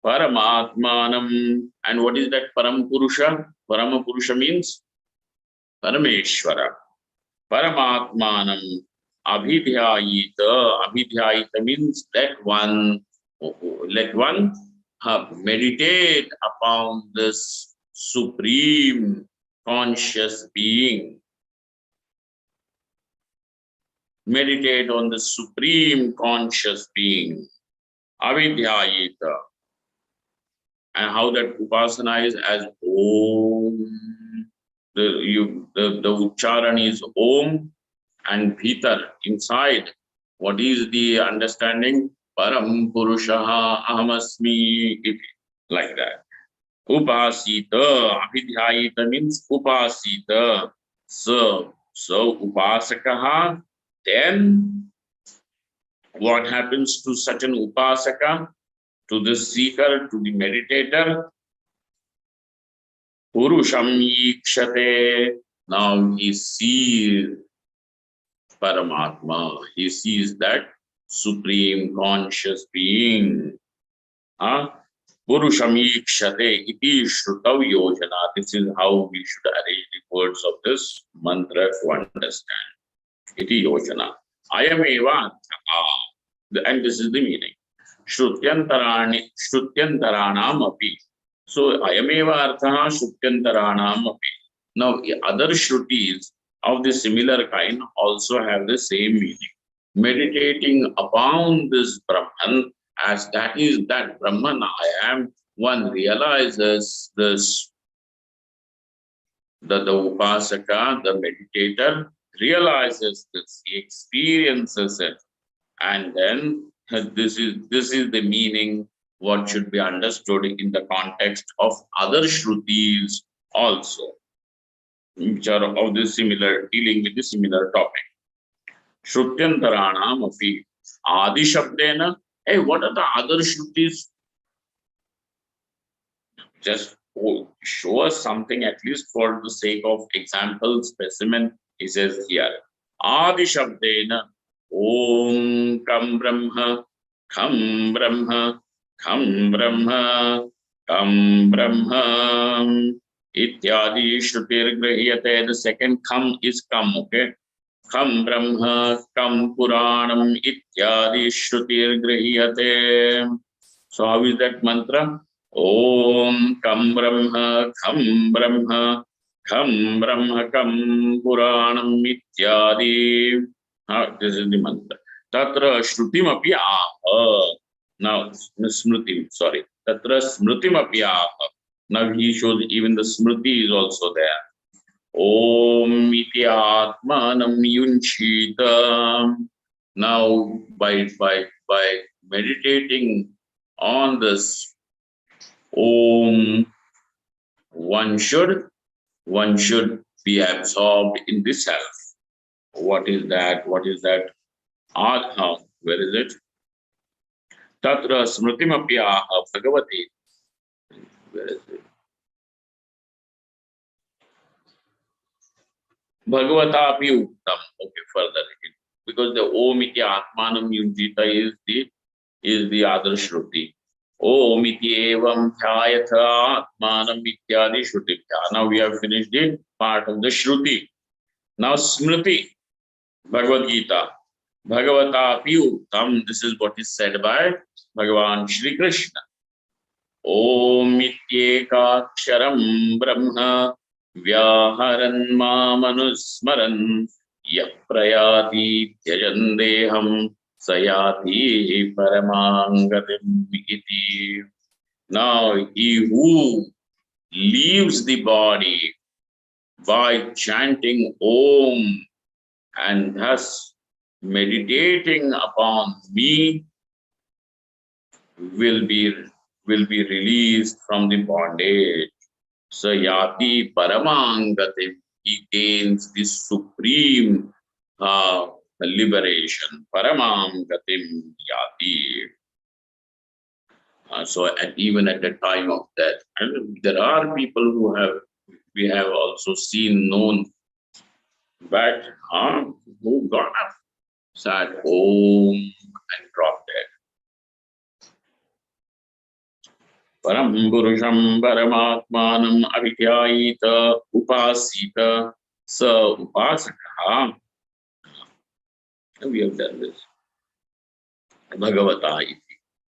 Paramatmanam. And what is that Param Purusha? Parama Purusha means Parameshwara. Paramatmanam Abhidhyayita. Abhidhyayita means let one meditate upon this supreme conscious being. Meditate on the supreme conscious being. Avidhyayita. And how that upasana is as Om. The Ucharan is Om, and Bhitar, inside. What is the understanding? Param Purushaha Ahamasmi, like that. Upasita, Abhidhyayita means Upasita. So Upasakaha, then what happens to such an Upasaka? To the seeker, to the meditator? Purusham Ikshate. Now he sees Paramatma. He sees that supreme conscious being. Purusham Ikshate iti Shrutav Yojana. This is how we should arrange the words of this mantra to understand. Iti Yojana. Ayameva. And this is the meaning. Shrutyantaranam api. So ayameva arthaha shrutyantaranam api. Now other Shrutis of the similar kind also have the same meaning. Meditating upon this Brahman, as that is that Brahman I am, one realizes this, the Upasaka, the meditator, realizes this, he experiences it, and then this is the meaning what should be understood in the context of other Shrutis also, which are of the similar, dealing with the similar topic. Shrutyantaranam api Adi Shabdena. Hey, what are the other Shrutis? Just show us something, at least for the sake of example, specimen. He says here, Adi Shabdena Om Kam Brahma, Kham Brahma, Kham Brahma, Kam Brahma Ityadi Shrutir Grahiyate. The second Kham is Kam, okay? Kham Brahma, Kam Puranam Ityadi Shrutir Grahiyate. So how is that mantra? Om Kam Brahma, Kham Brahma, Kham Brahma, Kam Puranam Ityadi. This is the mantra. Tatra Shrutim api aha. Now Smritim, sorry. Tatra Smritim api aha. Now he shows even the Smriti is also there. Om iti atmanam yunchita. Now, by meditating on this Om, one should be absorbed in the self. What is that? What is that? Atha. Where is it? Tatra smritimapyaha bhagavati. Where is it? Bhagavatapi uktam. Okay, further. Because the Om iti atmanam yunjita is the other shruti. Om iti evam dhyayatha atmanam ityadi shruti. Now we have finished the part of the shruti. Now smriti, Bhagavad Gita. Bhagavatapi uktam. This is what is said by Bhagavan Shri Krishna. Om ityekaksharam brahma Vyaharan mamanusmaran yah prayati tyajandeham sayati paramangatim iti. Now he who leaves the body by chanting Om and thus meditating upon me will be released from the bondage. Sayati Paramangatim, he gains the supreme liberation. Paramangatim Yati. So even at the time of death, and there are people we have also seen, known, but who got up, said Om and dropped dead. Param Purusham Paramatmanam Avidyayita Upasita Sa Upasaka. We have done this. Bhagavata iti.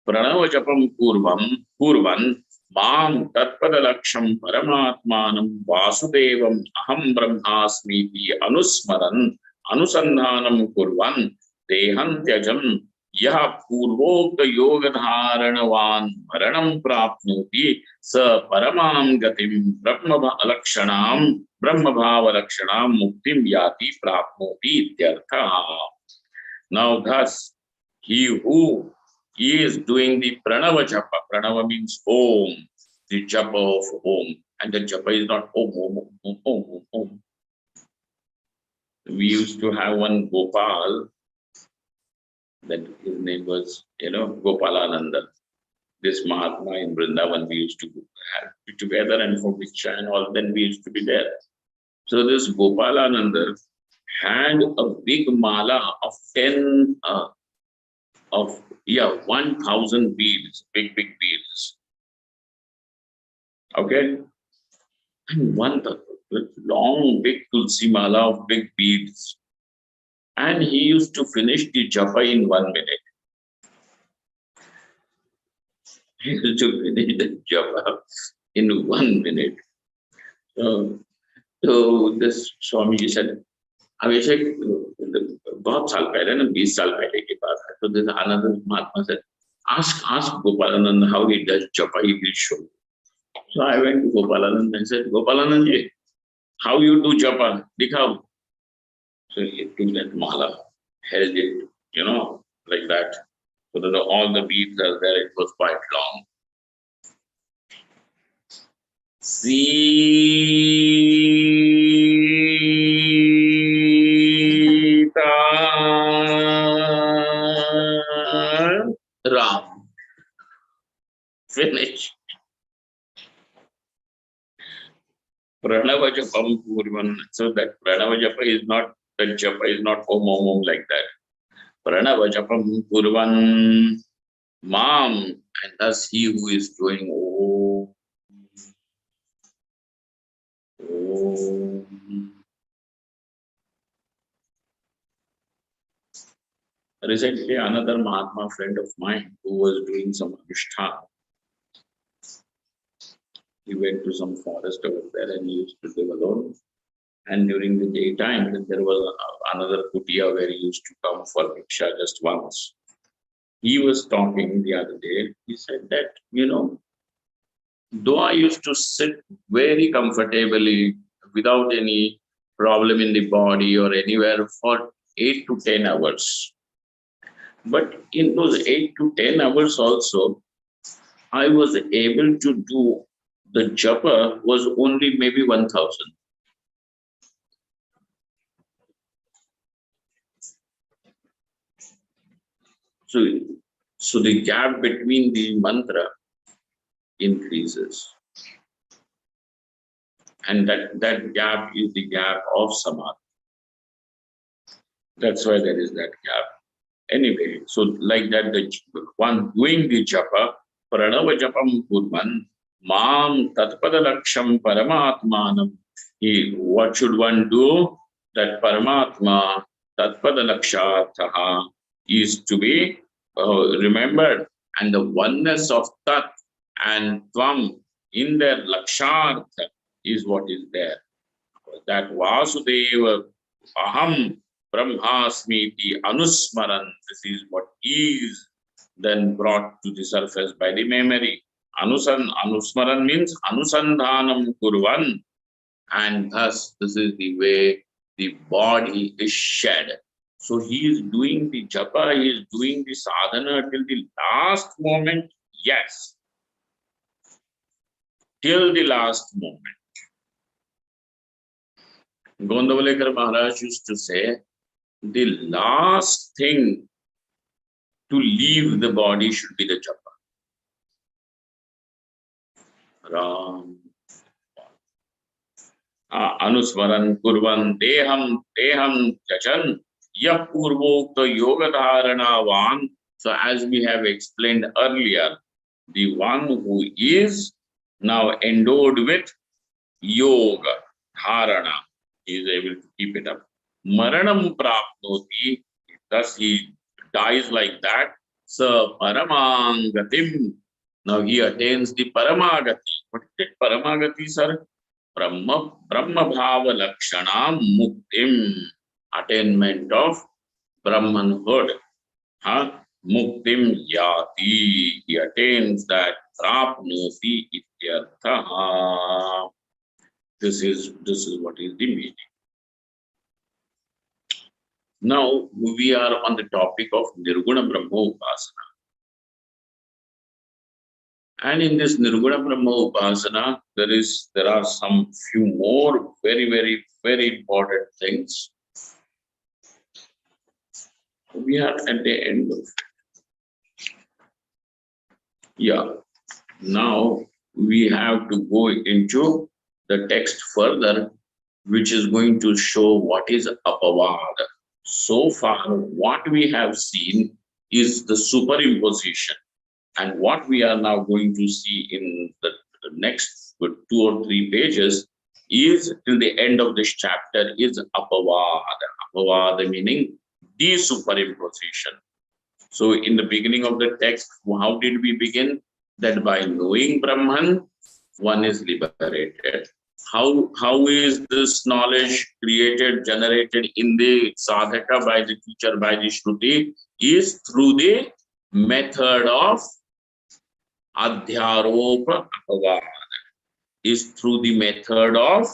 Pranava Japam Purvan Mam Tatpadalaksham Paramatmanam Vasudevam Aham Brahmasmiti Anusmaran Anusandhanam Kurvan Dehantyajam Yah Purvokta Yogadharanavan Maranam Prapnoti Sa Paramam Gatim Brahmabhalakshanam Muktim Yati Prapnoti Ityartha. Now thus, he who is doing the Pranava Japa, Pranava means Om, the Japa of Om, and the Japa is not Om, Om, Om, Om, Om, Om. We used to have one Gopal, that his name was, Gopalananda. This Mahatma in Vrindavan, we used to have together, and for Viksha and all, then we used to be there. So this Gopalananda had a big mala of 1,000 beads, big beads. Okay? And one long, big tulsi mala of big beads. And he used to finish the japa in 1 minute. He used to finish the japa in 1 minute. So this Swamiji said, Abhishek, बहुत साल पहले ना 20 साल पहले की बात है. So this another Mahatma said, ask Gopalanand how he does japa, he will show you. So I went to Gopalanand and said, Gopalanand, how you do japa? Dikhao. So he took that mala, held it, like that. So that all the beads are there, it was quite long. Sita Ram. Finish. Pranava Japam Purvan. So that Pranava Japa is not, that Japa is not Om like that. Pranava Japam Purvan Mam. And thus he who is doing Om. Recently, another Mahatma friend of mine who was doing some Anushthan, he went to some forest over there and he used to live alone. And during the daytime, there was another kutia where he used to come for Viksha just once. He was talking the other day. He said that, though I used to sit very comfortably without any problem in the body or anywhere for 8 to 10 hours. But in those 8 to 10 hours also, I was able to do the japa was only maybe 1000. So, so the gap between the mantra increases. And that gap is the gap of samadhi. That's why there is that gap. Anyway, so like that, the one doing the japa, pranava japam kurman, mam tatpada laksham paramatmanam. What should one do? That paramatma tatpada lakshatha is to be remembered, and the oneness of tat and tvam in their lakshartha is what is there. That Vasudeva aham brahmasmiti anusmaran, this is what is then brought to the surface by the memory. Anusmaran means anusandhanam kurvan, and thus this is the way the body is shed. So he is doing the japa, he is doing the sadhana till the last moment. Yes, till the last moment. Gondavalekar Maharaj used to say, the last thing to leave the body should be the japa. Ram. Anusmaran kurvan deham chachan yah purvokta yoga dharanavan. So as we have explained earlier, the one who is now endowed with yoga dharana, he is able to keep it up. Maranam prapnoti, thus he dies like that. Sa paramangatim. Now he attains the paramagati. What is it, paramagati, sir? Brahma bhava lakshanam muktim. Attainment of Brahmanhood. Muktim yati. He attains that. Prapnoti ityartha. This is what is the meaning. Now we are on the topic of Nirguna Brahma Upasana. And in this Nirguna Brahma Upasana, there are some few more very, very, very important things. We are at the end of it. Yeah. Now we have to go into the text further, which is going to show what is apavada. So far, what we have seen is the superimposition. And what we are now going to see in the next 2 or 3 pages is, till the end of this chapter, is apavada. Apavada meaning the superimposition. So in the beginning of the text, how did we begin? That by knowing Brahman, one is liberated. How is this knowledge created, generated in the sadhaka by the teacher, by the Shruti? Is through the method of adhyaropa apavada. Is through the method of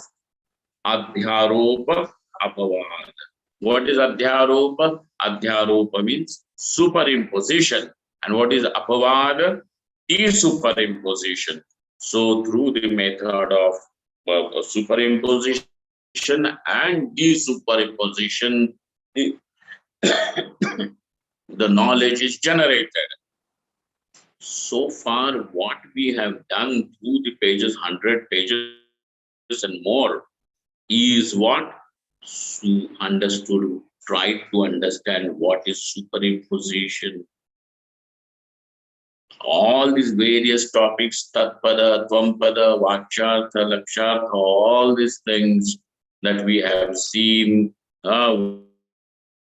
adhyaropa apavada. What is adhyaropa? Adhyaropa means superimposition. And what is apavada? De-superimposition. So through the method of superimposition and de-superimposition, the knowledge is generated. So far, what we have done through the pages, 100 pages and more, is what? Try to understand what is superimposition. All these various topics, tatpada, tvampada, vachartha, lakshartha, all these things that we have seen,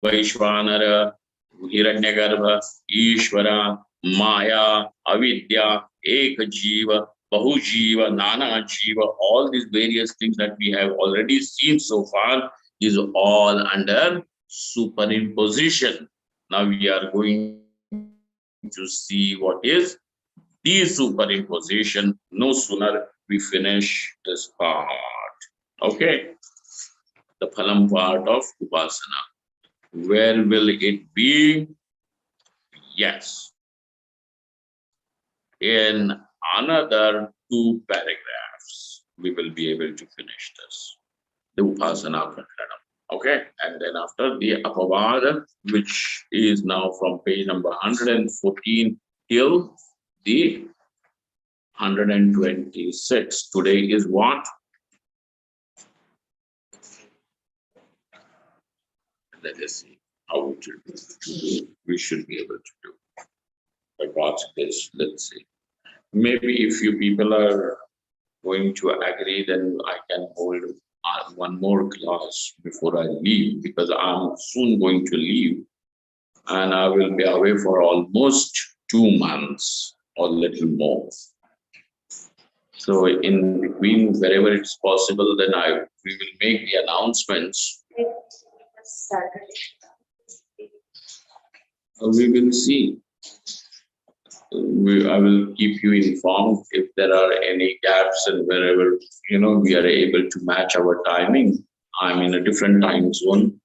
Vaishvanara, Hiranyagarbha, Ishvara, Maya, Avidya, Eka Jiva, Bahujiva, Nana Jiva, all these various things that we have already seen so far is all under superimposition. Now we are going to see what is the superimposition. No sooner we finish this part. Okay, the phalam part of upasana. Where will it be? Yes, in another 2 paragraphs, we will be able to finish this. The upasana prakaranam. Okay, and then after the apavada, which is now from page number 114 till the 126. Today is what? Let us see how it should be. We should be able to do. I watch this. Let's see. Maybe if you people are going to agree, then I can hold one more class before I leave, because I'm soon going to leave and I will be away for almost 2 months or little more. So in between, wherever it's possible, then we will make the announcements. We will see. I will keep you informed if there are any gaps, and wherever we are able to match our timing. I'm in a different time zone.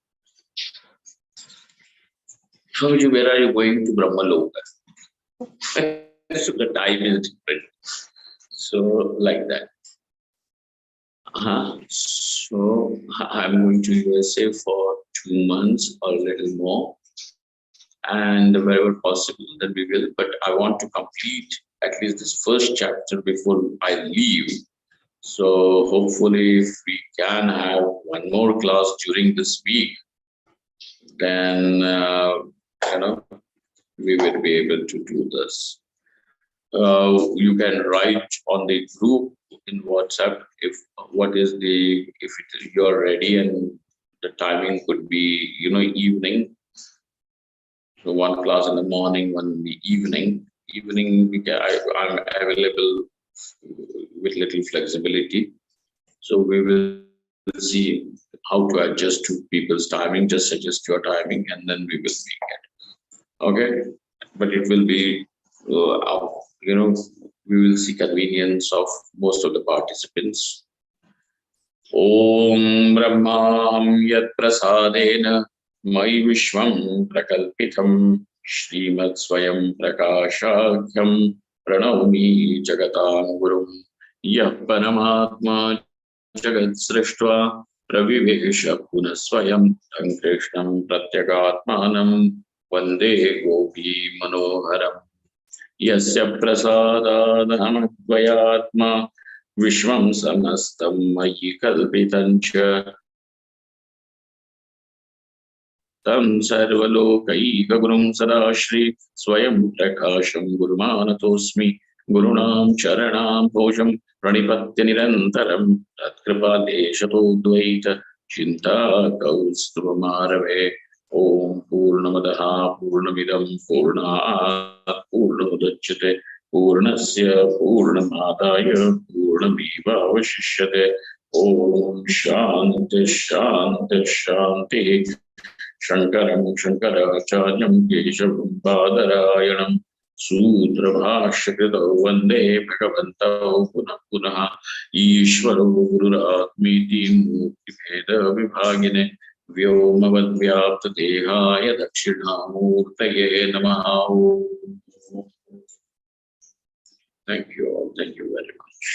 So where are you going to Brahmaloka? So the time is different. So like that. So I'm going to USA for 2 months or a little more, and wherever possible, then we will. But I want to complete at least this first chapter before I leave. So hopefully, if we can have one more class during this week, then we will be able to do this. You can write on the group in WhatsApp if you're ready, and the timing could be evening. So one class in the morning, one in the evening. Evening I'm available with little flexibility. So we will see how to adjust to people's timing. Just suggest your timing, and then we will make it. Okay, but it will be, we will see convenience of most of the participants. Om Brahmam Yat Prasadena Mai Vishwam Prakalpitam Shrimad Swayam Prakashakhyam Pranavami Jagatam Gurum Yah Paramatma Jagat Srishtva Pravivesha Punaswayam Tam Krishnam Pratyagatmanam Vande Gopi Manoharam Yasya Prasadadhamadvayatma Vishwam Samastam Mayi Kalpitancha Tam Sarvalokaika Gurum Sadashri Swayam Prakasham Gurumanatosmi Gurunam Charanam Bhojam Pranipatya Nirantaram Tatkripa Deshato Dvaita Chinta Kaustvamarave Om Purnamadaha Purnamidam Purnat Purnamudachyate Purnasya Purnamadaya Purnamiva Vashishyate Om Shanti Shanti Shanti Shankaram Shankaracharyam Keshavam Badarayanam Sutra Bhashyakrito Vande Bhagavantau Punah Punah Ishvaro Gururatmiti Murti Veda Vibhagine Vyomavad Vyapta Dehaya Dakshinamurtaye Namaha. Thank you all. Thank you very much.